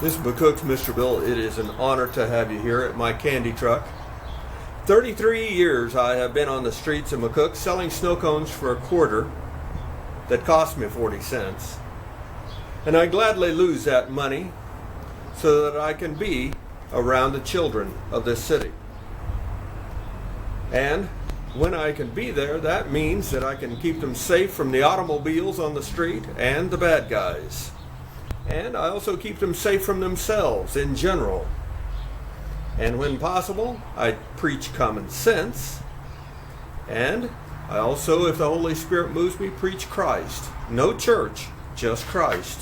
This is McCook's Mr. Bill. It is an honor to have you here at my candy truck. 33 years I have been on the streets of McCook selling snow cones for a quarter that cost me 40 cents. And I gladly lose that money so that I can be around the children of this city. And when I can be there, that means that I can keep them safe from the automobiles on the street and the bad guys. And I also keep them safe from themselves in general. And when possible, I preach common sense. And I also, if the Holy Spirit moves me, preach Christ. No church, just Christ.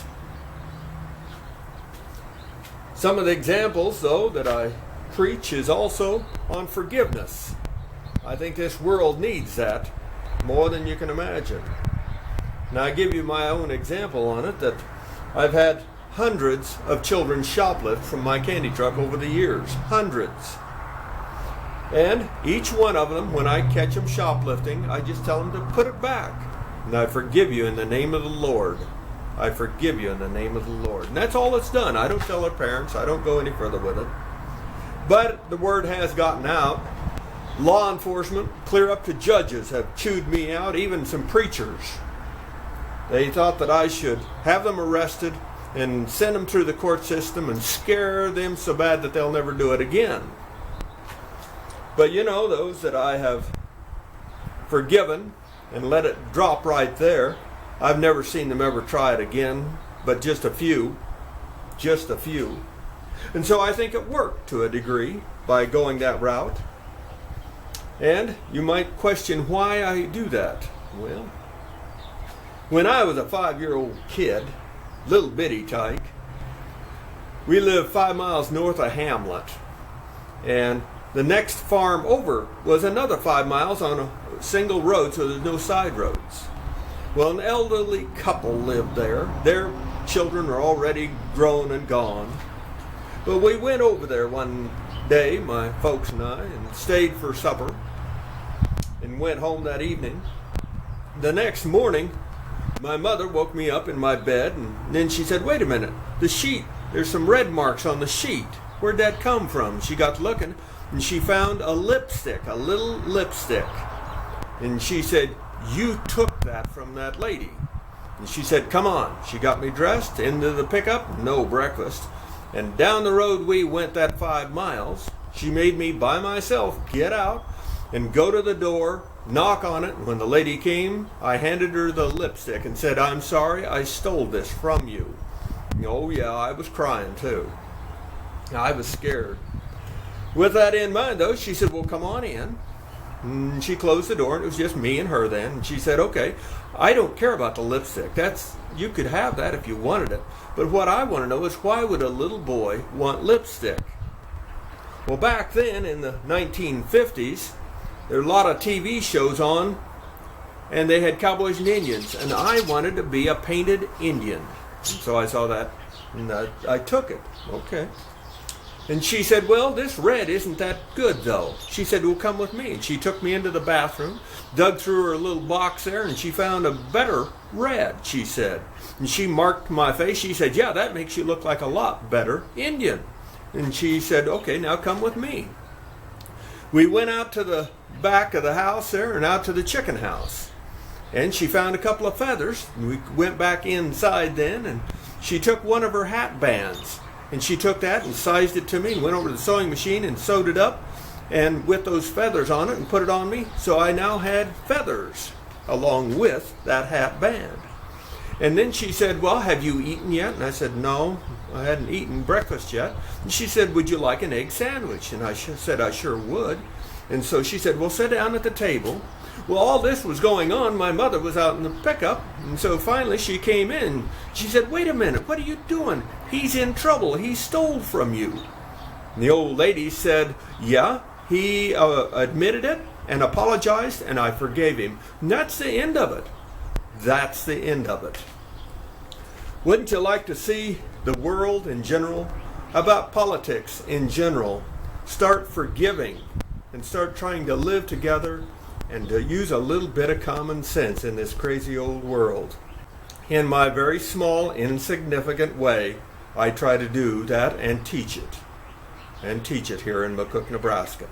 Some of the examples, though, that I preach is also on forgiveness. I think this world needs that more than you can imagine. Now, I give you my own example on it, that I've had hundreds of children shoplift from my candy truck over the years. Hundreds. And each one of them, when I catch them shoplifting, I just tell them to put it back. And I forgive you in the name of the Lord. I forgive you in the name of the Lord. And that's all it's done. I don't tell their parents. I don't go any further with it. But the word has gotten out. Law enforcement, clear up to judges, have chewed me out, even some preachers. They thought that I should have them arrested and send them through the court system and scare them so bad that they'll never do it again. But you know, those that I have forgiven and let it drop right there, I've never seen them ever try it again, but just a few. Just a few. And so I think it worked to a degree by going that route. And you might question why I do that. Well, when I was a 5-year-old kid, little bitty tyke, we lived 5 miles north of Hamlet. And the next farm over was another 5 miles on a single road, so there's no side roads. Well, an elderly couple lived there. Their children are already grown and gone. But we went over there one day, my folks and I, and stayed for supper and went home that evening. The next morning, my mother woke me up in my bed, and then she said, "Wait a minute, the sheet, there's some red marks on the sheet. Where'd that come from?" She got looking, and she found a lipstick, a little lipstick. And she said, "You took that from that lady." And she said, "Come on." She got me dressed, into the pickup, no breakfast. And down the road we went that 5 miles. She made me by myself get out and go to the door, knock on it. When the lady came, I handed her the lipstick and said, "I'm sorry, I stole this from you." Oh yeah, I was crying too. I was scared. With that in mind though, she said, "Well, come on in." And she closed the door, and it was just me and her then. And she said, "Okay, I don't care about the lipstick. You could have that if you wanted it. But what I want to know is, why would a little boy want lipstick?" Well, back then in the 1950s, there were a lot of TV shows on, and they had cowboys and Indians, and I wanted to be a painted Indian. And so I saw that, and I took it. Okay. And she said, "Well, this red isn't that good, though." She said, "Well, come with me." And she took me into the bathroom, dug through her little box there, and she found a better red, she said. And she marked my face. She said, "Yeah, that makes you look like a lot better Indian." And she said, "Okay, now come with me." We went out to the back of the house there and out to the chicken house. And she found a couple of feathers. And we went back inside then, and she took one of her hat bands. And she took that and sized it to me and went over to the sewing machine and sewed it up and with those feathers on it and put it on me. So I now had feathers along with that hat band. And then she said, "Well, have you eaten yet?" And I said, "No, I hadn't eaten breakfast yet." And she said, "Would you like an egg sandwich?" And I said I sure would. And so she said, "Well, sit down at the table." Well, all this was going on. My mother was out in the pickup, and so finally she came in. She said, "Wait a minute, what are you doing? He's in trouble. He stole from you." And the old lady said, "Yeah, he admitted it and apologized, and I forgave him." And that's the end of it. That's the end of it. Wouldn't you like to see the world in general, about politics in general, start forgiving and start trying to live together and to use a little bit of common sense in this crazy old world? In my very small, insignificant way, I try to do that and teach it here in McCook, Nebraska.